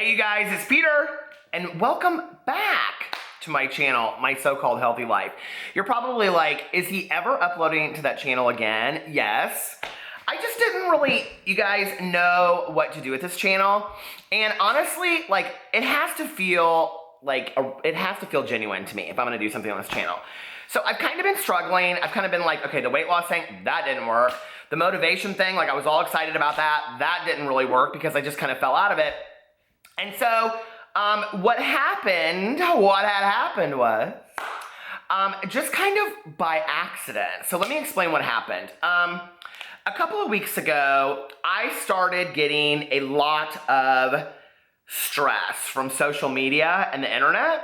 Hey you guys, it's Peter, and welcome back to my channel, My So-Called Healthy Life. You're probably like, is he ever uploading to that channel again? Yes. I just didn't really, you guys, know what to do with this channel. And honestly, like, it has to feel genuine to me if I'm gonna do something on this channel. So I've kind of been struggling. I've kind of been like, okay, the weight loss thing, that didn't work. The motivation thing, like I was all excited about that. That didn't really work because I just kind of fell out of it. And so what had happened was just kind of by accident. So let me explain what happened. A couple of weeks ago, I started getting a lot of stress from social media and the internet.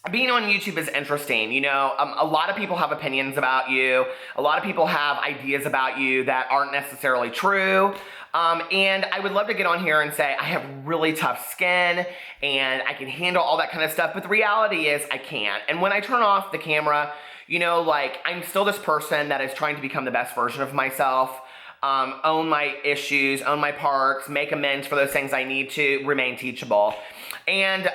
Being on YouTube is interesting. You know, a lot of people have opinions about you. A lot of people have ideas about you that aren't necessarily true. And I would love to get on here and say, I have really tough skin and I can handle all that kind of stuff. But the reality is I can't. And when I turn off the camera, you know, like I'm still this person that is trying to become the best version of myself. Own my issues, own my parts, make amends for those things I need to, remain teachable. And,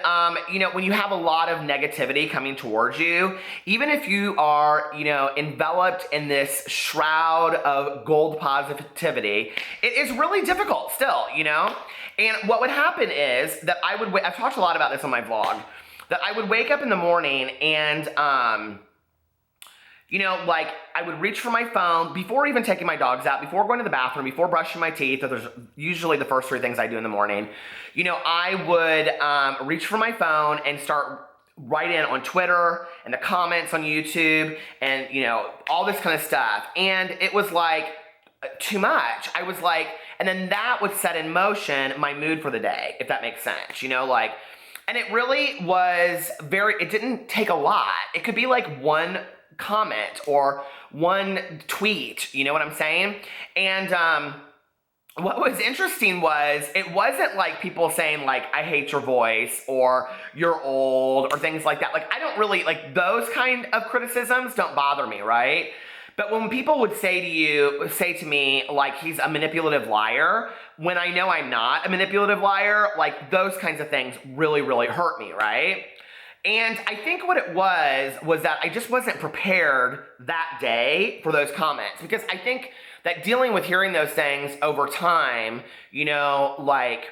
you know, when you have a lot of negativity coming towards you, even if you are, you know, enveloped in this shroud of gold positivity, it is really difficult still, you know? And what would happen is that I've talked a lot about this on my vlog, that I would wake up in the morning and, you know, like I would reach for my phone before even taking my dogs out, before going to the bathroom, before brushing my teeth. There's usually the first three things I do in the morning. You know, I would reach for my phone and start writing on Twitter and the comments on YouTube and, you know, all this kind of stuff. And it was like too much. I was like, and then that would set in motion my mood for the day, if that makes sense, you know, like, and it really was it didn't take a lot. It could be like one comment or one tweet, you know what I'm saying? And what was interesting was it wasn't like people saying like, I hate your voice or you're old or things like that. Like I don't really, like those kind of criticisms don't bother me, right? But when people would say to me like he's a manipulative liar, when I know I'm not a manipulative liar, like those kinds of things really, really hurt me, right? And I think what it was that I just wasn't prepared that day for those comments, because I think that dealing with hearing those things over time, you know, like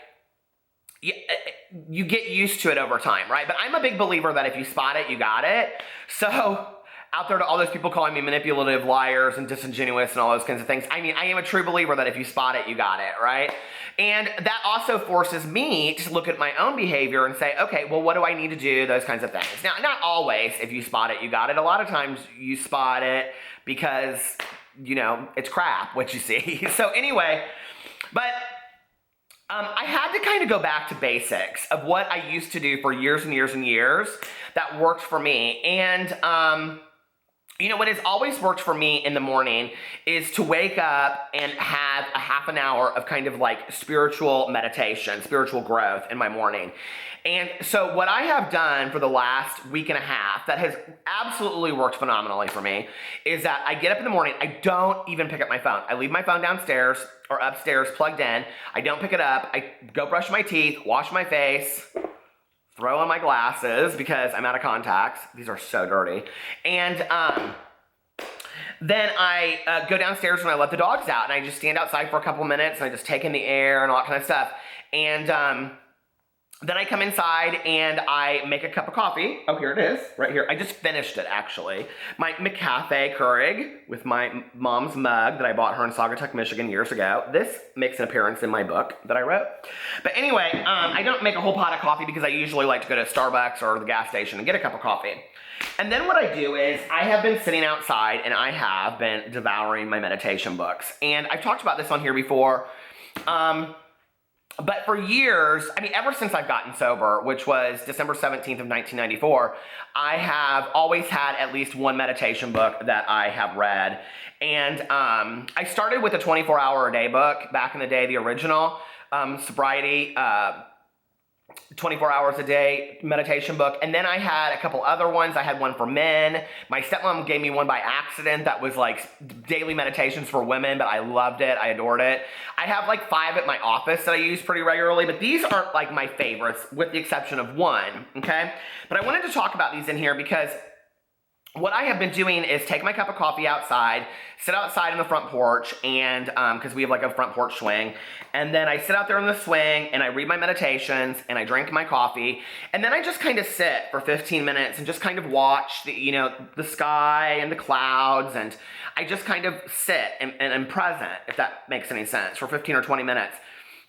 you get used to it over time, right? But I'm a big believer that if you spot it, you got it. So out there to all those people calling me manipulative, liars, and disingenuous and all those kinds of things, I mean, I am a true believer that if you spot it, you got it, right? And that also forces me to look at my own behavior and say, okay, well, what do I need to do? Those kinds of things. Now, not always if you spot it, you got it. A lot of times you spot it because, you know, it's crap what you see. So anyway, but I had to kind of go back to basics of what I used to do for years and years and years that worked for me. And, you know, what has always worked for me in the morning is to wake up and have a half an hour of kind of like spiritual meditation, spiritual growth in my morning. And so what I have done for the last week and a half that has absolutely worked phenomenally for me is that I get up in the morning, I don't even pick up my phone. I leave my phone downstairs or upstairs plugged in. I don't pick it up. I go brush my teeth, wash my face, throw on my glasses because I'm out of contacts. These are so dirty. And then I go downstairs when I let the dogs out and I just stand outside for a couple minutes and I just take in the air and all that kind of stuff. And then I come inside and I make a cup of coffee. Oh, here it is, right here. I just finished it, actually. My McCafe Keurig with my mom's mug that I bought her in Saugatuck, Michigan years ago. This makes an appearance in my book that I wrote. But anyway, I don't make a whole pot of coffee because I usually like to go to Starbucks or the gas station and get a cup of coffee. And then what I do is I have been sitting outside and I have been devouring my meditation books. And I've talked about this on here before. But for years, I mean, ever since I've gotten sober, which was December 17th of 1994, I have always had at least one meditation book that I have read. And I started with a 24-hour-a-day book back in the day, the original, Sobriety, 24 hours a day meditation book. And then I had a couple other ones. I had one for men. My stepmom gave me one by accident that was like daily meditations for women, but I loved it. I adored it. I have like 5 at my office that I use pretty regularly, but these aren't like my favorites with the exception of one, okay? But I wanted to talk about these in here because what I have been doing is take my cup of coffee outside, sit outside on the front porch, and because we have like a front porch swing, and then I sit out there on the swing and I read my meditations and I drink my coffee, and then I just kind of sit for 15 minutes and just kind of watch the sky and the clouds, and I just kind of sit and I'm present, if that makes any sense, for 15 or 20 minutes,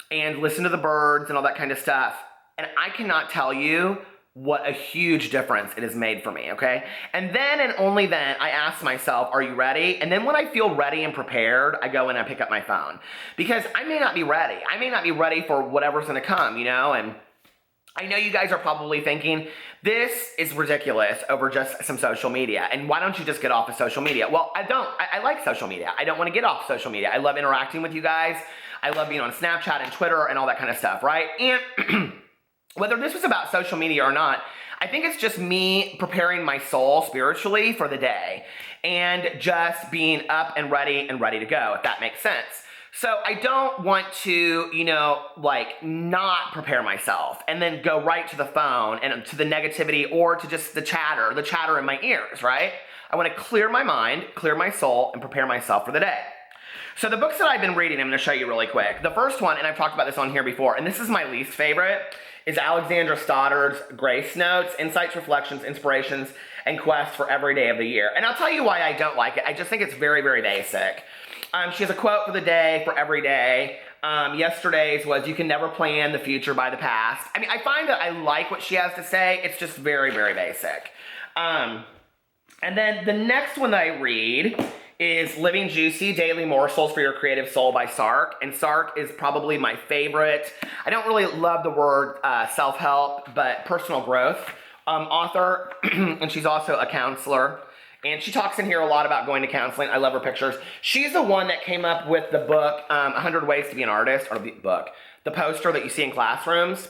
and listen to the birds and all that kind of stuff. And I cannot tell you what a huge difference it has made for me, okay? And then and only then, I ask myself, are you ready? And then when I feel ready and prepared, I go in and I pick up my phone. Because I may not be ready. I may not be ready for whatever's gonna come, And I know you guys are probably thinking, this is ridiculous over just some social media. And why don't you just get off of social media? Well, I don't. I like social media. I don't want to get off social media. I love interacting with you guys. I love being on Snapchat and Twitter and all that kind of stuff, right? And whether this was about social media or not, I think it's just me preparing my soul spiritually for the day and just being up and ready to go, if that makes sense. So I don't want to, not prepare myself and then go right to the phone and to the negativity or to just the chatter in my ears, right? I want to clear my mind, clear my soul, and prepare myself for the day. So the books that I've been reading, I'm going to show you really quick. The first one, and I've talked about this on here before, and this is my least favorite, is Alexandra Stoddard's Grace Notes, Insights, Reflections, Inspirations, and Quests for Every Day of the Year. And I'll tell you why I don't like it. I just think it's very, very basic. She has a quote for the day, for every day. Yesterday's was, you can never plan the future by the past. I mean, I find that I like what she has to say. It's just very, very basic. And then the next one that I read is Living Juicy, Daily Morsels for Your Creative Soul by Sark. And Sark is probably my favorite. I don't really love the word self-help, but personal growth author. And she's also a counselor. And she talks in here a lot about going to counseling. I love her pictures. She's the one that came up with the book, 100 Ways to Be an Artist, or the poster that you see in classrooms.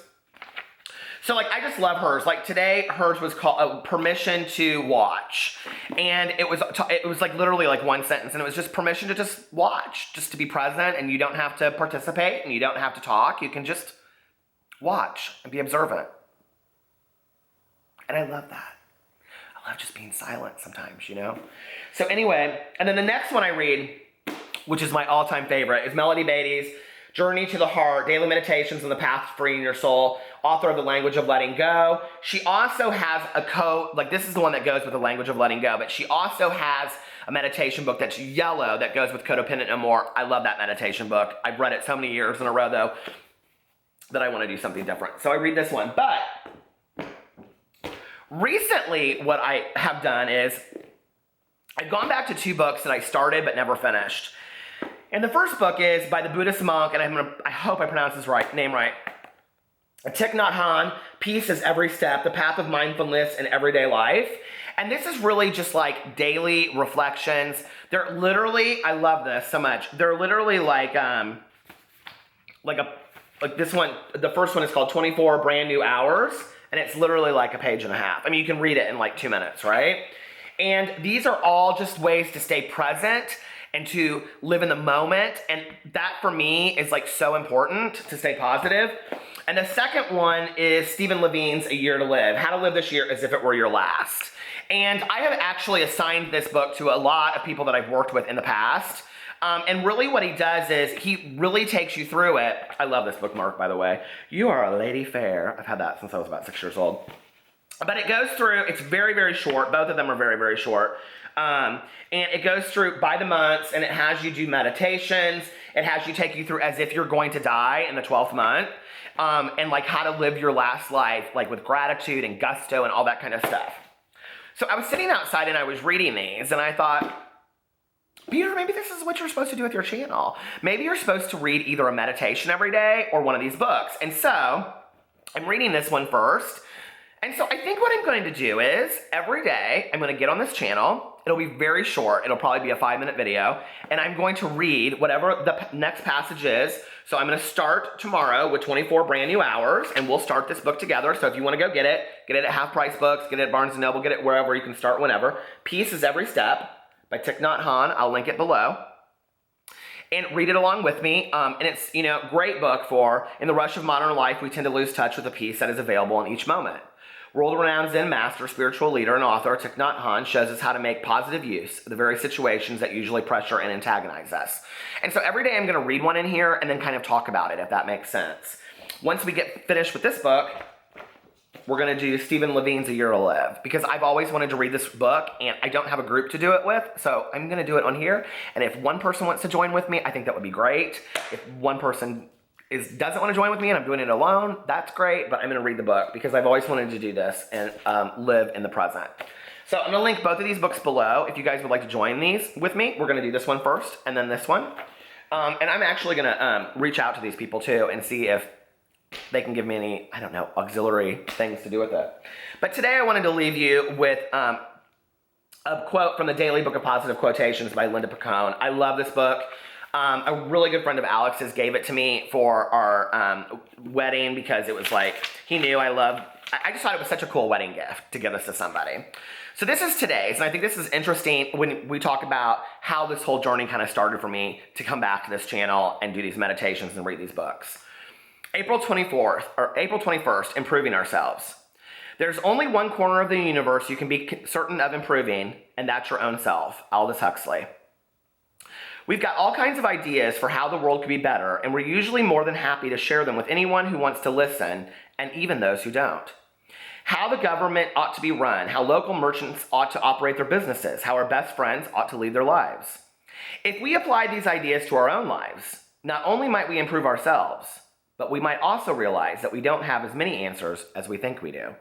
So I just love hers. Today, hers was called Permission to Watch. And it was literally one sentence. And it was just permission to just watch, just to be present. And you don't have to participate and you don't have to talk. You can just watch and be observant. And I love that. I love just being silent sometimes, So anyway, and then the next one I read, which is my all-time favorite, is Melody Beattie's Journey to the Heart, Daily Meditations on the Path to Freeing Your Soul, author of The Language of Letting Go. She also has a quote, this is the one that goes with The Language of Letting Go, but she also has a meditation book that's yellow that goes with Codependent No More. I love that meditation book. I've read it so many years in a row, though, that I want to do something different. So I read this one. But recently, what I have done is I've gone back to 2 books that I started but never finished. And the first book is by the Buddhist monk, and I hope I pronounce his name right. Thich Nhat Hanh, Peace is Every Step, The Path of Mindfulness in Everyday Life. And this is really just daily reflections. They're literally, I love this so much. They're literally this one, the first one is called 24 Brand New Hours, and it's literally a page and a half. I mean, you can read it in 2 minutes, right? And these are all just ways to stay present and to live in the moment. And that for me is so important to stay positive. And the second one is Stephen Levine's A Year to Live, How to Live This Year as If It Were Your Last. And I have actually assigned this book to a lot of people that I've worked with in the past. And really what he does is he really takes you through it. I love this bookmark, by the way. You are a lady fair. I've had that since I was about 6 years old. But it goes through, it's very, very short. Both of them are very, very short. And it goes through by the months, and it has you do meditations. It has you take you through as if you're going to die in the 12th month. And how to live your last life, with gratitude and gusto and all that kind of stuff. So I was sitting outside and I was reading these, and I thought, Peter, maybe this is what you're supposed to do with your channel. Maybe you're supposed to read either a meditation every day or one of these books. And so I'm reading this one first. And so I think what I'm going to do is every day I'm going to get on this channel It'll be very short. It'll probably be a 5-minute video. And I'm going to read whatever the next passage is. So I'm going to start tomorrow with 24 brand new hours, and we'll start this book together. So if you want to go get it at Half Price Books, get it at Barnes & Noble, get it wherever. You can start whenever. Peace is Every Step by Thich Nhat Hanh. I'll link it below. And read it along with me. And it's, great book for, in the rush of modern life, we tend to lose touch with the peace that is available in each moment. World-renowned Zen master, spiritual leader, and author Thich Nhat Hanh shows us how to make positive use of the very situations that usually pressure and antagonize us. And so every day I'm going to read one in here and then kind of talk about it, if that makes sense. Once we get finished with this book, we're going to do Stephen Levine's A Year to Live, because I've always wanted to read this book and I don't have a group to do it with, so I'm going to do it on here. And if one person wants to join with me, I think that would be great. If one person doesn't want to join with me and I'm doing it alone, that's great, but I'm going to read the book because I've always wanted to do this and live in the present. So I'm going to link both of these books below. If you guys would like to join these with me, we're going to do this one first and then this one. And I'm actually going to reach out to these people too and see if they can give me any, auxiliary things to do with it. But today I wanted to leave you with a quote from the Daily Book of Positive Quotations by Linda Picone. I love this book. A really good friend of Alex's gave it to me for our wedding because it was like, he knew I just thought it was such a cool wedding gift to give this to somebody. So this is today's, and I think this is interesting when we talk about how this whole journey kind of started for me to come back to this channel and do these meditations and read these books. April 21st, improving ourselves. There's only one corner of the universe you can be certain of improving, and that's your own self. Aldous Huxley. We've got all kinds of ideas for how the world could be better, and we're usually more than happy to share them with anyone who wants to listen, and even those who don't. How the government ought to be run, how local merchants ought to operate their businesses, how our best friends ought to lead their lives. If we apply these ideas to our own lives, not only might we improve ourselves, but we might also realize that we don't have as many answers as we think we do.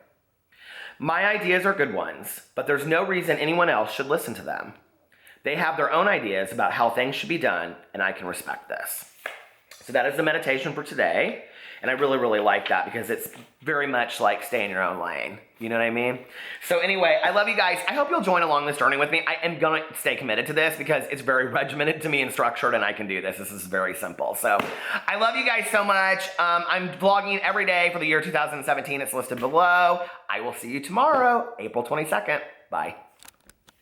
My ideas are good ones, but there's no reason anyone else should listen to them. They have their own ideas about how things should be done, and I can respect this. So that is the meditation for today, and I really, really like that because it's very much like stay in your own lane. You know what I mean? So anyway, I love you guys. I hope you'll join along this journey with me. I am going to stay committed to this because it's very regimented to me and structured, and I can do this. This is very simple. So I love you guys so much. I'm vlogging every day for the year 2017. It's listed below. I will see you tomorrow, April 22nd. Bye.